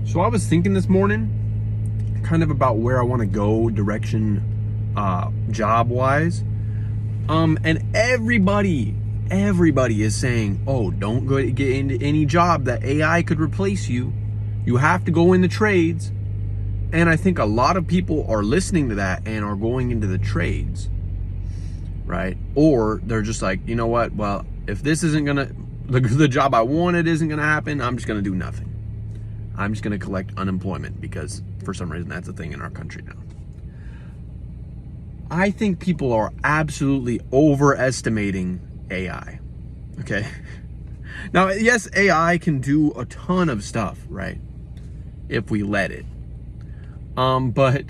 So I was thinking this morning kind of about where I want to go direction job wise. And everybody is saying, oh, don't go get into any job that AI could replace you. You have to go in the trades. And I think a lot of people are listening to that and are going into the trades, right? Or they're just like, you know what? Well, if this isn't gonna, the job I wanted isn't gonna happen, I'm just gonna do nothing. I'm just gonna collect unemployment because for some reason that's a thing in our country now. I think people are absolutely overestimating AI, okay? Now, yes, AI can do a ton of stuff, right? If we let it. But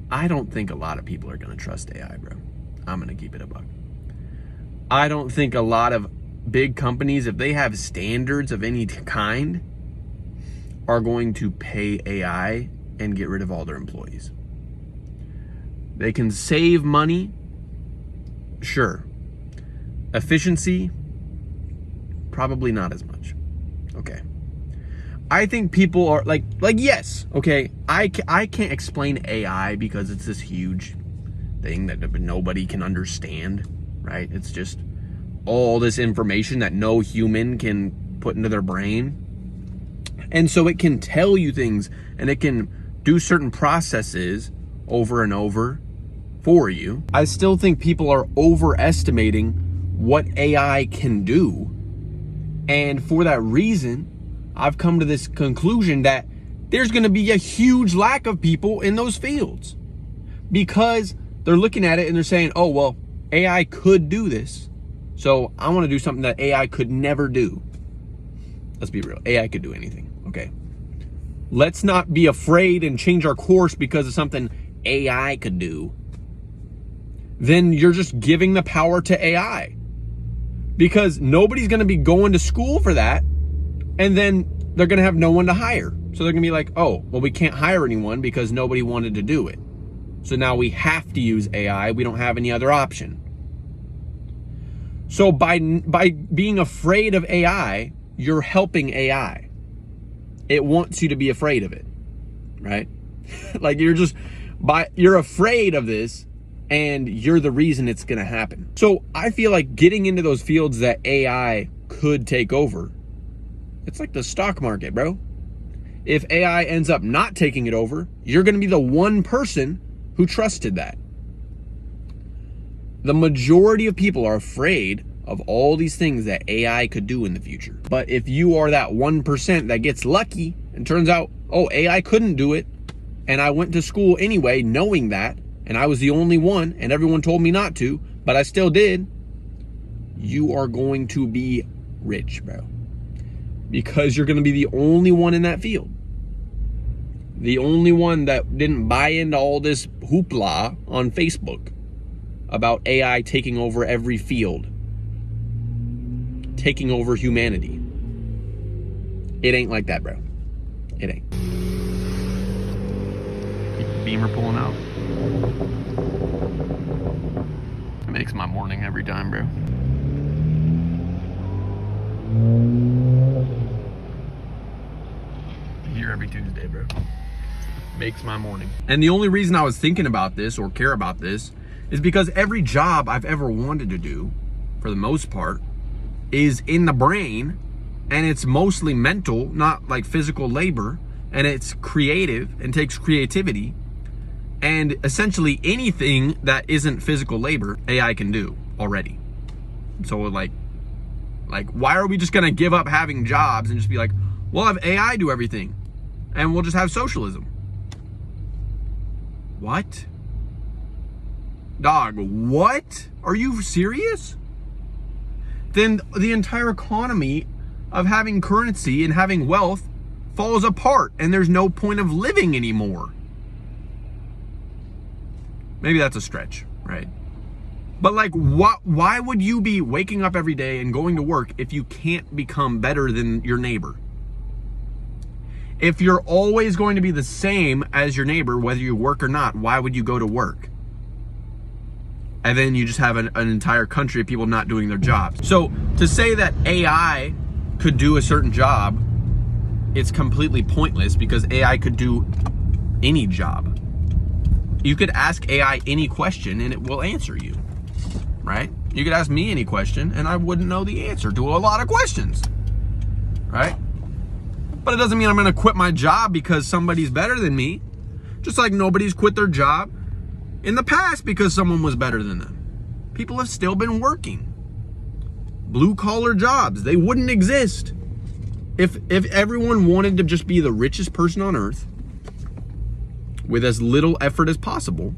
I don't think a lot of people are gonna trust AI, bro. I'm gonna keep it a buck. I don't think a lot of big companies, if they have standards of any kind, are going to pay AI and get rid of all their employees. They can save money, sure. Efficiency, probably not as much. Okay. I think people are like yes, okay, I can't explain AI because it's this huge thing that nobody can understand, right? It's just all this information that no human can put into their brain. And so it can tell you things and it can do certain processes over and over for you. I still think people are overestimating what AI can do. And for that reason, I've come to this conclusion that there's going to be a huge lack of people in those fields because they're looking at it and they're saying, oh, well, AI could do this. So I want to do something that AI could never do. Let's be real. AI could do anything. Okay. Let's not be afraid and change our course because of something AI could do. Then you're just giving the power to AI because nobody's going to be going to school for that. And then they're going to have no one to hire. So they're going to be like, oh, well, we can't hire anyone because nobody wanted to do it. So now we have to use AI. We don't have any other option. So by being afraid of AI, you're helping AI. It wants you to be afraid of it, right? Like you're afraid of this and you're the reason it's going to happen. So I feel like getting into those fields that AI could take over, it's like the stock market, bro. If AI ends up not taking it over, you're going to be the one person who trusted that. The majority of people are afraid of all these things that AI could do in the future. But if you are that 1% that gets lucky and turns out, oh, AI couldn't do it, and I went to school anyway knowing that, and I was the only one, and everyone told me not to, but I still did, you are going to be rich, bro. Because you're going to be the only one in that field. The only one that didn't buy into all this hoopla on Facebook about AI taking over every field, taking over humanity. It ain't like that, bro. It ain't. Keep the beamer pulling out. It makes my morning every time, bro. Here every Tuesday, bro. Makes my morning. And the only reason I was thinking about this or care about this is because every job I've ever wanted to do, for the most part, is in the brain, and it's mostly mental, not like physical labor, and it's creative and takes creativity. And essentially anything that isn't physical labor, AI can do already. So like why are we just gonna give up having jobs and just be like, we'll have AI do everything and we'll just have socialism? What? Dog, what? Are you serious? Then the entire economy of having currency and having wealth falls apart and there's no point of living anymore. Maybe that's a stretch, right? But like, why would you be waking up every day and going to work if you can't become better than your neighbor? If you're always going to be the same as your neighbor, whether you work or not, why would you go to work? And then you just have an entire country of people not doing their jobs. So to say that AI could do a certain job it's completely pointless because AI could do any job. You could ask AI any question and it will answer you, right? You could ask me any question and I wouldn't know the answer to a lot of questions, right? But it doesn't mean I'm gonna quit my job because somebody's better than me. Just like nobody's quit their job in the past because someone was better than them. People have still been working. Blue collar jobs, they wouldn't exist. If everyone wanted to just be the richest person on earth with as little effort as possible,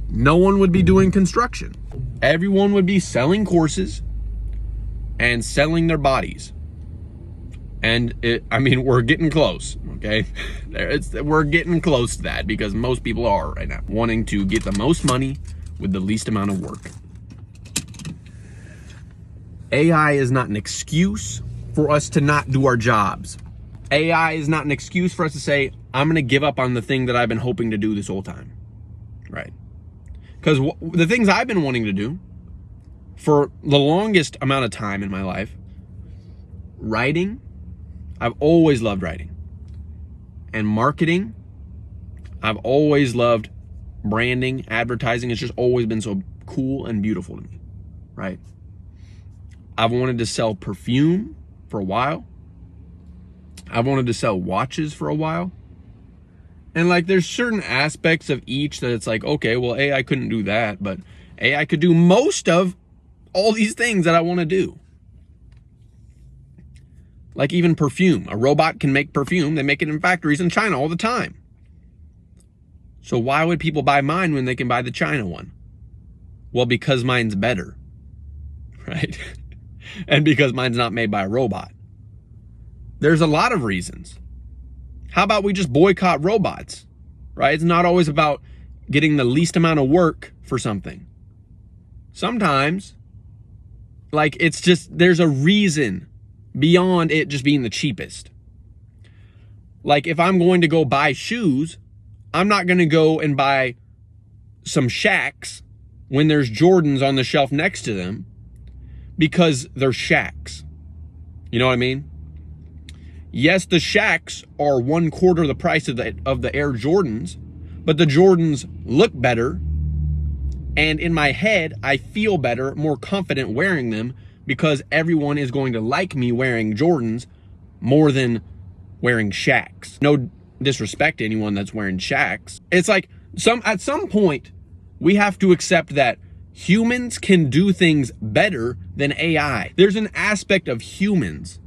no one would be doing construction. Everyone would be selling courses and selling their bodies. And we're getting close, okay? We're getting close to that because most people are right now, wanting to get the most money with the least amount of work. AI is not an excuse for us to not do our jobs. AI is not an excuse for us to say, I'm gonna give up on the thing that I've been hoping to do this whole time, right? Because the things I've been wanting to do for the longest amount of time in my life, writing, I've always loved writing. And marketing, I've always loved branding, advertising. It's just always been so cool and beautiful to me, right? I've wanted to sell perfume for a while. I've wanted to sell watches for a while. And like, there's certain aspects of each that it's like, okay, well, AI couldn't do that, but AI could do most of all these things that I want to do. Like even perfume. A robot can make perfume. They make it in factories in China all the time. So why would people buy mine when they can buy the China one? Well, because mine's better, right? And because mine's not made by a robot. There's a lot of reasons. How about we just boycott robots, right? It's not always about getting the least amount of work for something. Sometimes, like, it's just, there's a reason beyond it just being the cheapest. Like if I'm going to go buy shoes, I'm not going to go and buy some Shaqs when there's Jordans on the shelf next to them because they're Shaqs. You know what I mean? Yes, the Shaqs are 1/4 the price of the Air Jordans, but the Jordans look better. And in my head, I feel better, more confident wearing them because everyone is going to like me wearing Jordans more than wearing Shaqs. No disrespect to anyone that's wearing Shaqs. It's like at some point, we have to accept that humans can do things better than AI. There's an aspect of humans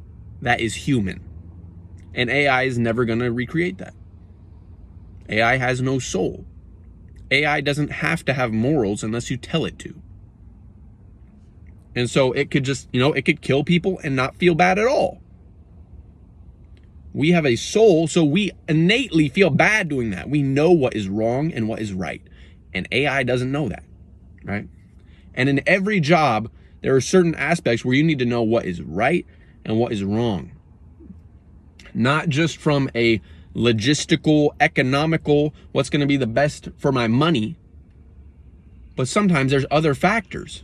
that is human. And AI is never going to recreate that. AI has no soul. AI doesn't have to have morals unless you tell it to. And so it could just, it could kill people and not feel bad at all. We have a soul, so we innately feel bad doing that. We know what is wrong and what is right. And AI doesn't know that, right? And in every job, there are certain aspects where you need to know what is right and what is wrong. Not just from a logistical, economical, what's going to be the best for my money, but sometimes there's other factors,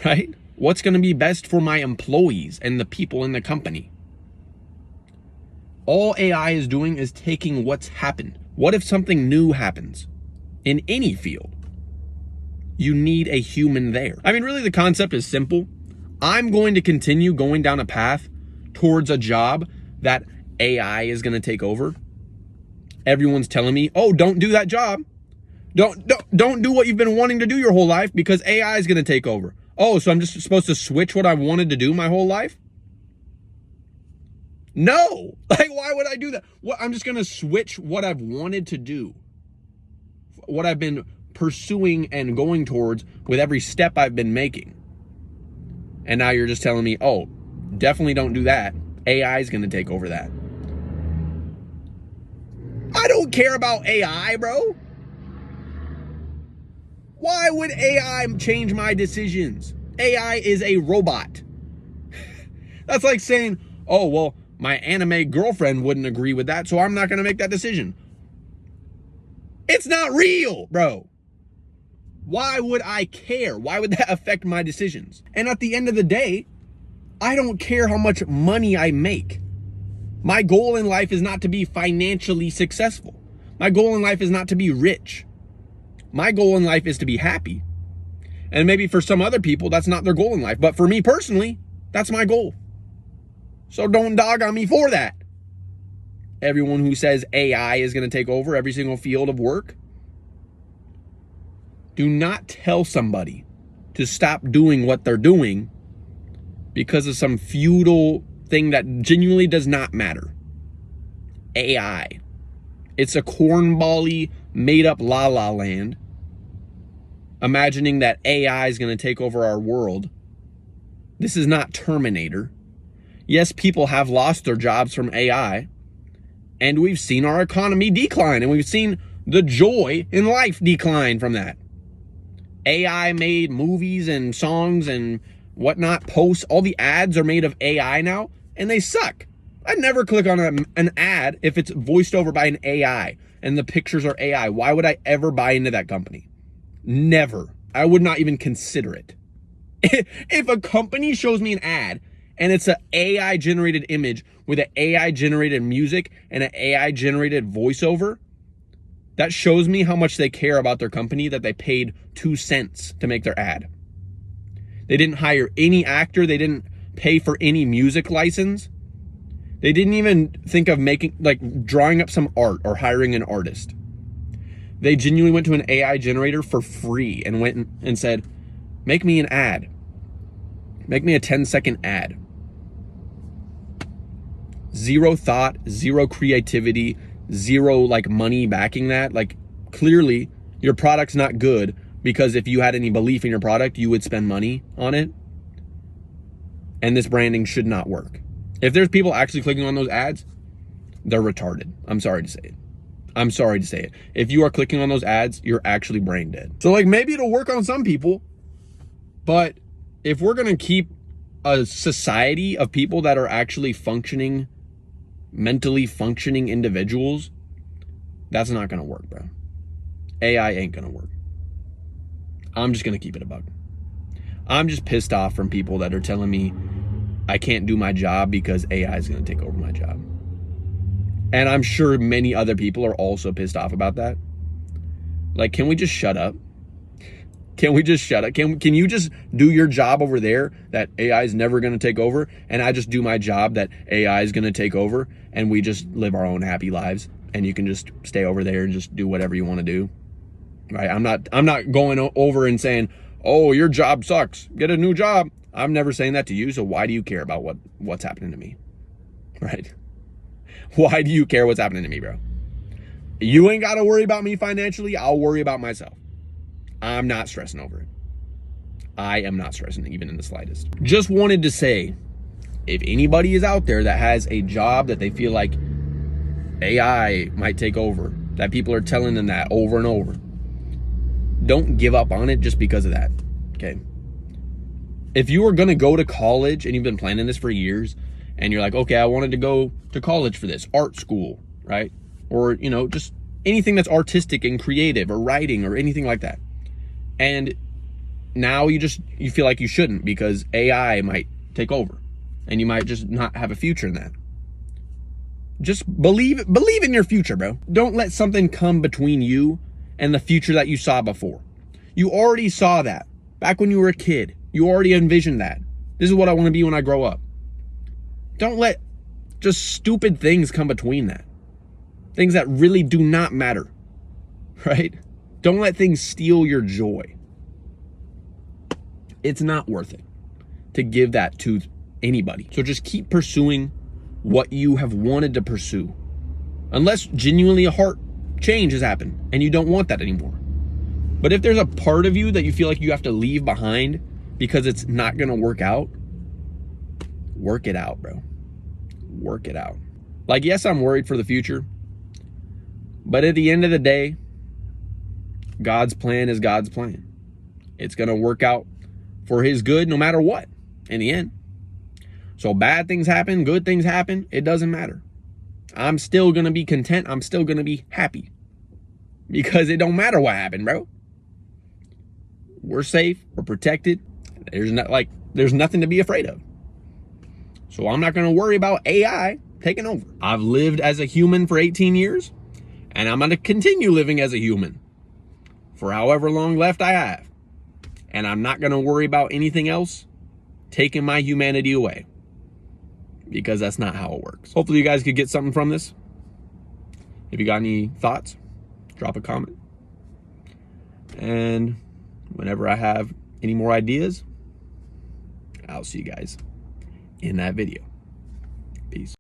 right? What's going to be best for my employees and the people in the company? All AI is doing is taking what's happened. What if something new happens in any field? You need a human there. Really, the concept is simple. I'm going to continue going down a path towards a job that AI is going to take over. Everyone's telling me, oh, don't do that job. Don't do what you've been wanting to do your whole life because AI is going to take over. Oh, so I'm just supposed to switch what I've wanted to do my whole life? No. Like, why would I do that? I'm just going to switch what I've wanted to do. What I've been pursuing and going towards with every step I've been making. And now you're just telling me, oh, definitely don't do that. AI is going to take over that. I don't care about AI, bro. Why would AI change my decisions? AI is a robot. That's like saying, oh, well, my anime girlfriend wouldn't agree with that, so I'm not going to make that decision. It's not real, bro. Why would I care? Why would that affect my decisions? And at the end of the day, I don't care how much money I make. My goal in life is not to be financially successful. My goal in life is not to be rich. My goal in life is to be happy. And maybe for some other people, that's not their goal in life. But for me personally, that's my goal. So don't dog on me for that. Everyone who says AI is going to take over every single field of work, do not tell somebody to stop doing what they're doing because of some feudal thing that genuinely does not matter. AI. It's a cornbally, made-up la-la land, imagining that AI is going to take over our world. This is not Terminator. Yes, people have lost their jobs from AI, and we've seen our economy decline, and we've seen the joy in life decline from that. AI made movies and songs and whatnot, posts, all the ads are made of AI now, and they suck. I'd never click on an ad if it's voiced over by an AI and the pictures are AI. Why would I ever buy into that company? Never. I would not even consider it. If a company shows me an ad and it's an AI generated image with an AI generated music and an AI generated voiceover, that shows me how much they care about their company, that they paid 2 cents to make their ad. They didn't hire any actor. They didn't pay for any music license. They didn't even think of drawing up some art or hiring an artist. They genuinely went to an AI generator for free and went and said, make me an ad. Make me a 10-second ad. Zero thought, zero creativity, zero money backing that. Clearly your product's not good, because if you had any belief in your product, you would spend money on it. And this branding should not work. If there's people actually clicking on those ads, they're retarded. I'm sorry to say it. I'm sorry to say it. If you are clicking on those ads, you're actually brain dead. So maybe it'll work on some people, but if we're going to keep a society of people that are actually functioning, mentally functioning individuals, that's not going to work, bro. AI ain't going to work. I'm just going to keep it a buck. I'm just pissed off from people that are telling me I can't do my job because AI is going to take over my job. And I'm sure many other people are also pissed off about that. Can we just shut up? Can we just shut up? Can you just do your job over there that AI is never going to take over, and I just do my job that AI is going to take over, and we just live our own happy lives, and you can just stay over there and just do whatever you want to do? Right? I'm not going over and saying, oh, your job sucks, get a new job. I'm never saying that to you, so why do you care about what's happening to me? Right? Why do you care what's happening to me, bro? You ain't got to worry about me financially. I'll worry about myself. I'm not stressing over it. I am not stressing even in the slightest. Just wanted to say, if anybody is out there that has a job that they feel like AI might take over, that people are telling them that over and over, don't give up on it just because of that, okay? If you are going to go to college and you've been planning this for years, and you're like, okay, I wanted to go to college for this, art school, right? Or, just anything that's artistic and creative, or writing, or anything like that. And now you feel like you shouldn't because AI might take over and you might just not have a future in that. Just believe in your future, bro. Don't let something come between you and the future that you saw before. You already saw that back when you were a kid. You already envisioned that. This is what I want to be when I grow up. Don't let just stupid things come between that. Things that really do not matter, right? Don't let things steal your joy. It's not worth it to give that to anybody. So just keep pursuing what you have wanted to pursue. Unless genuinely a heart change has happened and you don't want that anymore. But if there's a part of you that you feel like you have to leave behind because it's not going to work out, work it out, bro. Work it out. Yes, I'm worried for the future. But at the end of the day, God's plan is God's plan. It's going to work out for his good no matter what in the end. So bad things happen, good things happen, it doesn't matter. I'm still going to be content. I'm still going to be happy because it don't matter what happened, bro. We're safe. We're protected. There's nothing to be afraid of. So I'm not going to worry about AI taking over. I've lived as a human for 18 years, and I'm going to continue living as a human for however long left I have. And I'm not going to worry about anything else taking my humanity away, because that's not how it works. Hopefully you guys could get something from this. If you got any thoughts, drop a comment. And whenever I have any more ideas, I'll see you guys in that video. Peace.